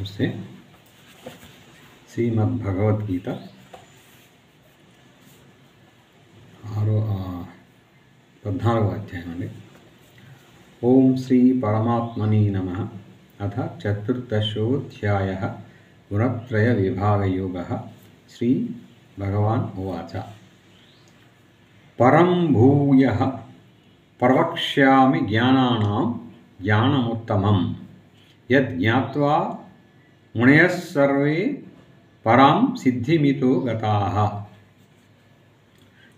నమస్తే. శ్రీమద్భగవద్గీత 14వ అధ్యాయం అండి. ఓం శ్రీ పరమాత్మనే నమః. అథ చతుర్దశోऽధ్యాయః. గుణత్రయ విభాగయోగః. శ్రీ భగవాన్ ఉవాచ. పరం భూయః ప్రవక్ష్యామి జ్ఞానానాం జ్ఞానముత్తమం యజ్ఞాత్వా మునయః సర్వే పరాం సిద్ధిమితో గతాః.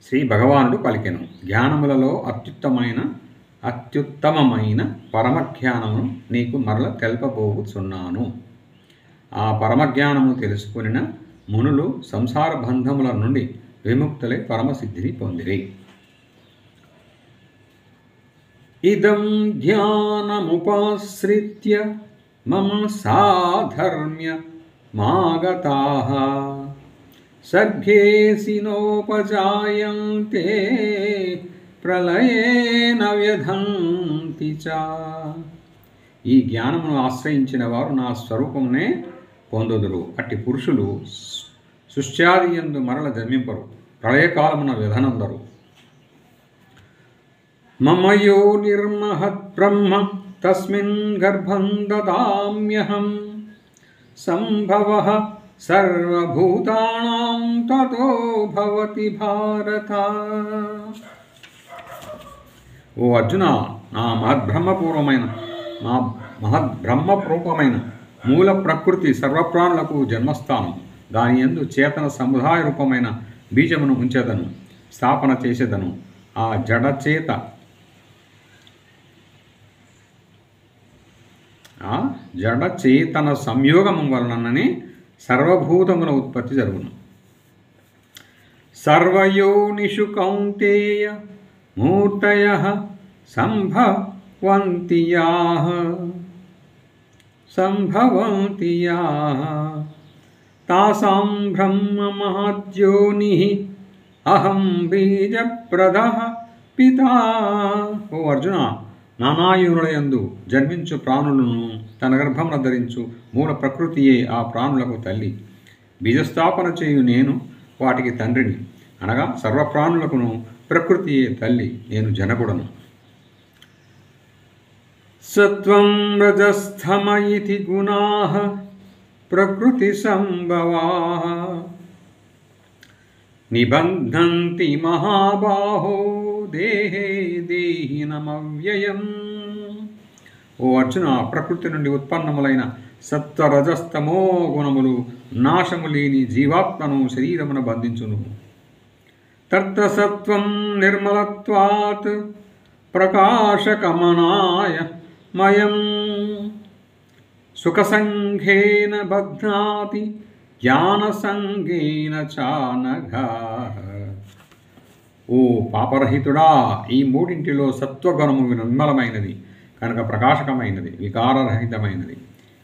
శ్రీ భగవానుడు పలికెను, జ్ఞానములలో అత్యుత్తమమైన పరమజ్ఞానమును నీకు మరల తెల్పబోచున్నాను. ఆ పరమజ్ఞానము తెలుసుకునిన మునులు సంసార బంధముల నుండి విముక్తులై పరమసిద్ధిని పొందిరి. ఇదం జ్ఞానముపాశ్రిత్య మమ సాధర్మ్య మాగతాః సర్గేసి నోపజాయంతే ప్రళయే న వ్యధంతి చ. ఈ జ్ఞానమును ఆశ్రయించిన వారు నా స్వరూపమునే పొందుదురు. అట్టి పురుషులు సృష్ట్యాదియందు మరల జన్మింపరు, ప్రళయకాలమున వ్యధనందరు. మమ యో నిర్మహత్ బ్రహ్మ తస్మిన్ గర్భం దదామ్యహం సంభవః సర్వభూతానాం తతో భవతి భారత. ఓ అర్జున, నా మహద్బ్రహ్మరూపమైన మూల ప్రకృతి సర్వప్రాణులకు జన్మస్థానం. దాని యందు చేతన సముదాయ రూపమైన బీజమును ఉంచెదను, స్థాపన చేసేదను. ఆ జడచేతన సంయోగము వలననే సర్వభూతముల ఉత్పత్తి జరుగును. సర్వయోనిషు కౌంతేయ మూర్తయః సంభవంతి యాః తాసాం బ్రహ్మ మహద్యోనిః అహం బీజప్రదః పితా. ఓ అర్జున, నానాయునులయందు జన్మించు ప్రాణులను తన గర్భమున ధరించు మూల ప్రకృతియే ఆ ప్రాణులకు తల్లి. బీజస్థాపన చేయు నేను వాటికి తండ్రిని, అనగా సర్వప్రాణులకును ప్రకృతియే తల్లి. నేను జనకుడను. సత్వం రజస్థమ ఇతి గుణాః ప్రకృతి సంభవాః నిబంధంతి మహాబాహో దేహే దేహినమవ్యయం. ఓ అర్జున, ప్రకృతి నుండి ఉత్పన్నములైన సత్వరజస్తమో గుణములు నాశము లేని జీవాత్మను శరీరమున బంధించును. తర్తసత్వం నిర్మలత్వాత్ ప్రకాశకమనాయ మయం సుఖసంఘేన బధ్నాతి జ్ఞానసంగేన చానఘా. ఓ పాపరహితుడా, ఈ మూడింటిలో సత్వగుణము నిర్మలమైనది కనుక ప్రకాశకమైనది, వికారరహితమైనది.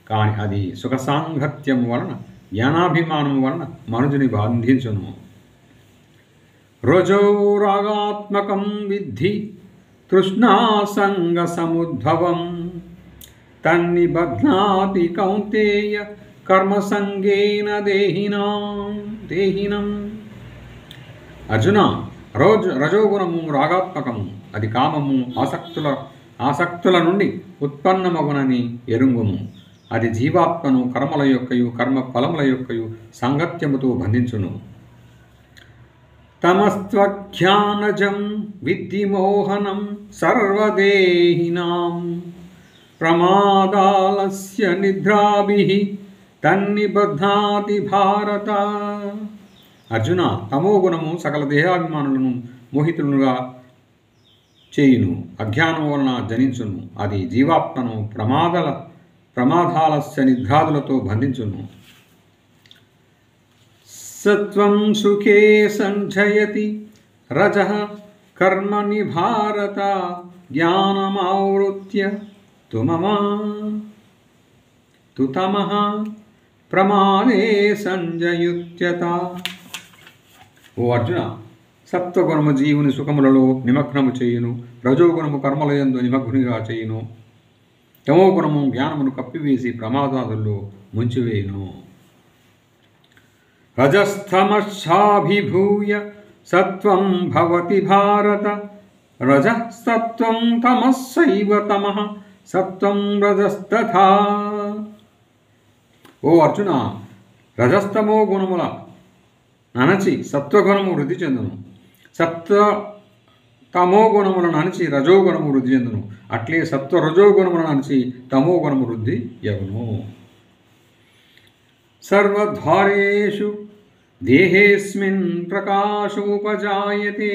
కానీ అది సుఖసాంగత్యము వలన, జ్ఞానాభిమానము వలన మనుజుని బంధించును. రజో రాగాత్మకం విద్ధి తృష్ణాసంగ సముద్భవం తన్నిబధ్నాతి కౌంతేయ కర్మసంగేన దేహినం. అర్జున, రజోగుణము రాగాత్మకము, అది కామము ఆసక్తుల నుండి ఉత్పన్నమగునని ఎరుంగుము. అది జీవాత్మను కర్మల యొక్కయు కర్మ ఫలముల యొక్కయు సాంగత్యముతో బంధించును. తమస్త్వజ్ఞానజం విద్ధి మోహనం సర్వదేహినాం ప్రమాదాలస్య నిద్రాభిః తన్నిబధ్నాతి భారత. అర్జున, తమోగుణము సకల దేహాభిమానులను మోహితులుగా చేయును, అజ్ఞానం వలన జనించును. అది జీవాత్మను ప్రమాదాలస్య నిద్రాదులతో బంధించును. సత్వం సుఖే సంజయతి రజః కర్మణి భారత జ్ఞానమావృత్య తు తమః ప్రమాదే సంజయుత్యత. ఓ అర్జున, సత్వగుణము జీవుని సుఖములలో నిమగ్నము చేయును, రజోగుణము కర్మలయందు నిమగ్నుగా చేయును, తమో గుణము జ్ఞానమును కప్పివేసి ప్రమాదాదుల్లో ముంచివేయును. రజస్తమశ్చాభిభూయ సత్వం భవతి భారత, రజస్తత్వం తమస్సైవ తమః సత్వం రజస్తథా. ఓ అర్జున, రజస్తమో గుణముల ననచి సత్వగుణము వృద్ధి చెందును, తమో గుణములను అణచి రజోగుణము వృద్ధి చెందును. అట్లే సత్వ రజోగుణములను అణచి తమో గుణము వృద్ధి యగును. సర్వద్వారేషు దేహేస్మిన్ ప్రకాశోపజాయతే,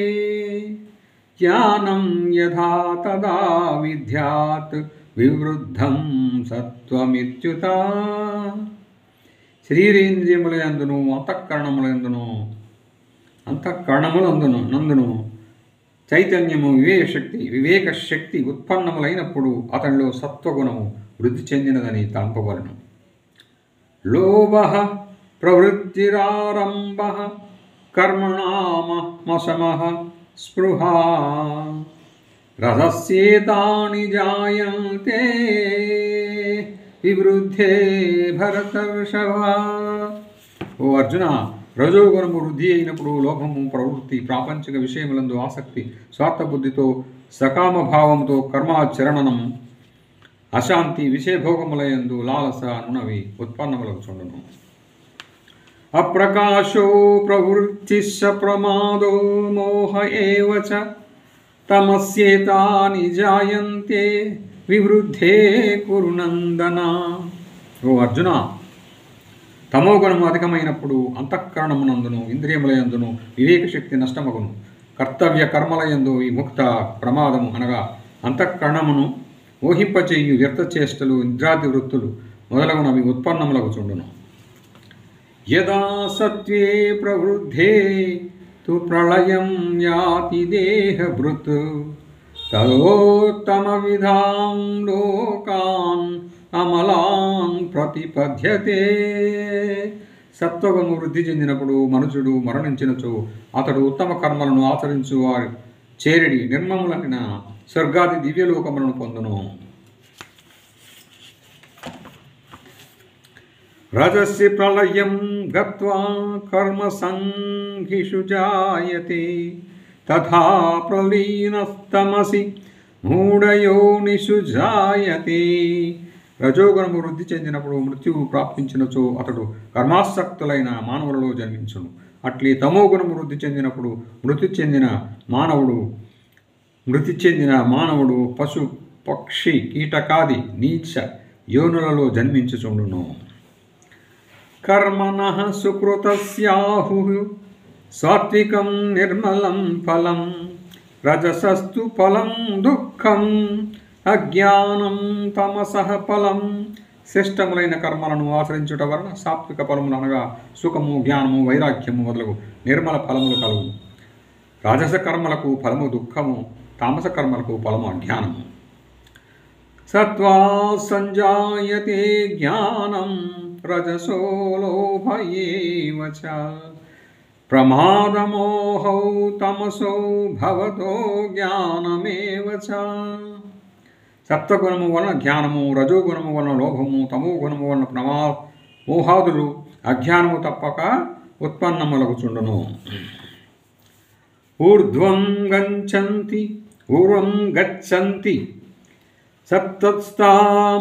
జ్ఞానం యథా తదా విద్యాత్ వివృద్ధం సత్వమిత్యుత. శరీరేంద్రియములందును అంతఃకరణములందును చైతన్యము వివేకశక్తి ఉత్పన్నములైనప్పుడు అతనిలో సత్వగుణము వృద్ధి చెందినదని తలంపవలను. లోభః ప్రవృత్తిరారంభః కర్మణామశమః స్పృహా, రజస్యేతాని జాయంతే వివృద్ధే భరతర్షభ. ఓ అర్జున, రజోగుణము వృద్ధి అయినప్పుడు లోభము, ప్రవృత్తి, ప్రాపంచిక విషయములందు ఆసక్తి, స్వార్థబుద్ధితో సకామభావంతో కర్మాచరణము, అశాంతి, విషయభోగములయందు లాలస అనునవి ఉత్పన్నములకు చుండును. అప్రకాశో ప్రవృత్తిశ్చ ప్రమాదో మోహ ఏవ చ తమస్యేతాని జాయంతే వివృద్ధే కురు నందన. ఓ అర్జున, తమోగుణము అధికమైనప్పుడు అంతఃకరణమునందును ఇంద్రియములయందును వివేకశక్తి నష్టమగును. కర్తవ్య కర్మలయందు ఈ ముక్త ప్రమాదము అనగా అంతఃకరణమును మోహింపచేయు వ్యర్థచేష్టలు, నిద్రాది వృత్తులు మొదలగునవి ఉత్పన్నములకు చుండును. యదా సత్వే ప్రవృద్ధే తు ప్రళయం యాతి దేహభృత్, తదోత్తమ విధాం లోకాన్ అమలాన్ ప్రతిపద్యతే. సత్వగుణము వృద్ధి చెందినప్పుడు మనుషుడు మరణించినచో అతడు ఉత్తమ కర్మలను ఆచరించు వారి చేరిడి నిర్మములైన స్వర్గాది దివ్యలోకములను పొందును. రజస్సి ప్రళయం గత్వా కర్మ సంఘిషు జాయతే, తథా ప్రలీనస్తమసి మూఢయోనిషు జాయతే. రజోగుణము వృద్ధి చెందినప్పుడు మృత్యువు ప్రాప్తించినచో అతడు కర్మాసక్తులైన మానవులలో జన్మించును. అట్లే తమోగుణము వృద్ధి చెందినప్పుడు మృతి చెందిన మానవుడు పశు, పక్షి, కీటకాది నీచ యోనులలో జన్మించుచుండును. కర్మణః సుకృతస్యాహుః సాత్వికం నిర్మలం ఫలం, రజసస్తు ఫలం దుఃఖం అజ్ఞానం తమసః ఫలం. శ్రేష్టములైన కర్మలను ఆచరించుట వలన సాత్విక ఫలములు అనగా సుఖము, జ్ఞానము, వైరాగ్యము మొదలగు నిర్మల ఫలములు కలుగు. రాజస కర్మలకు ఫలము దుఃఖము, తామస కర్మలకు ఫలము అజ్ఞానము. సత్వా సంజాయతే జ్ఞానం రజసో లోభ ఏవ చ, ప్రమాదమోహౌ తమసో భవతో జ్ఞానమేవ చ. సప్తగుణము వలన జ్ఞానము, రజోగుణము వలన లోభము, తమో గుణము వలన మోహాదులు, అజ్ఞానము తప్పక ఉత్పన్నములకు చుండును. ఊర్ధ్వం గచ్చంతి సప్తస్థా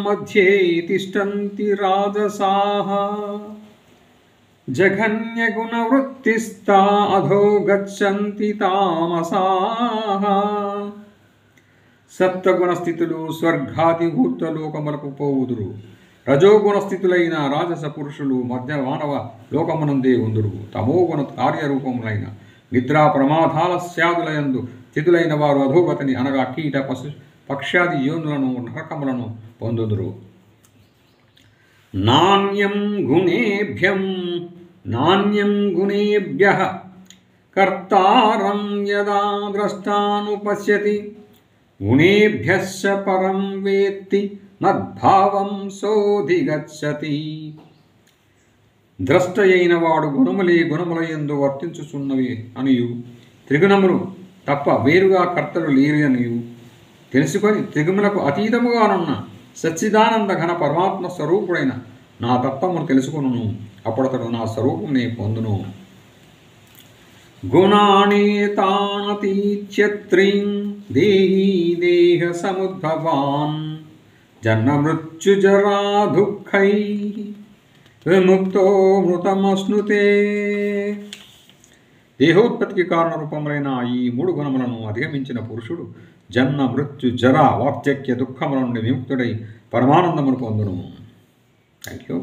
మధ్యే తిష్టంతి రాజసాః, జఘన్యగుణవృత్తిస్థా అధో గచ్చంతి తామసాః. సప్తగుణ స్థితులు స్వర్గాది ఊర్ధ్వలోకములకు పోవుదురు. రజోగుణ స్థితులైన రాజస పురుషులు మధ్య మానవ లోకమునందే ఉందురు. తమోగుణ కార్యరూపములైన నిద్రా ప్రమాదాల స్యాదులయందు స్థితులైన వారు అధోగతిని అనగా కీట, పశు, పక్ష్యాది యోనులను, నరకములను పొందుదురు. నాణ్యం గుణేభ్యః కర్తారం యదా ద్రష్టానుపశ్యతి, గుణేభ్యశ్చ పరం వేత్తి మద్భావం సోధిగచ్చతి. ద్రష్ట అయిన వాడు గుణములయందు వర్తించుచున్నవి అనియు, త్రిగుణములు తప్ప వేరుగా కర్తలు లేరు అనియు తెలుసుకొని త్రిగుణములకు అతీతముగానున్న సచ్చిదానంద ఘన పరమాత్మ స్వరూపుడైన నా తత్వమును తెలుసుకును. అప్పుడతడు నా స్వరూపుని పొందును. గుణానేతానతీత్యత్రీం దేహీ దేహ సముద్భవాన్ జన్మ మృత్యుజరా దుఃఖై విముక్తో మృతమశ్నుతే. దేహోత్పత్తికి కారణ రూపములైన ఈ 3 గుణములను అధిగమించిన పురుషుడు జన్మ మృత్యు జర వార్ధక్య దుఃఖముల నుండి విముక్తుడై పరమానందమును పొందును. Thank you.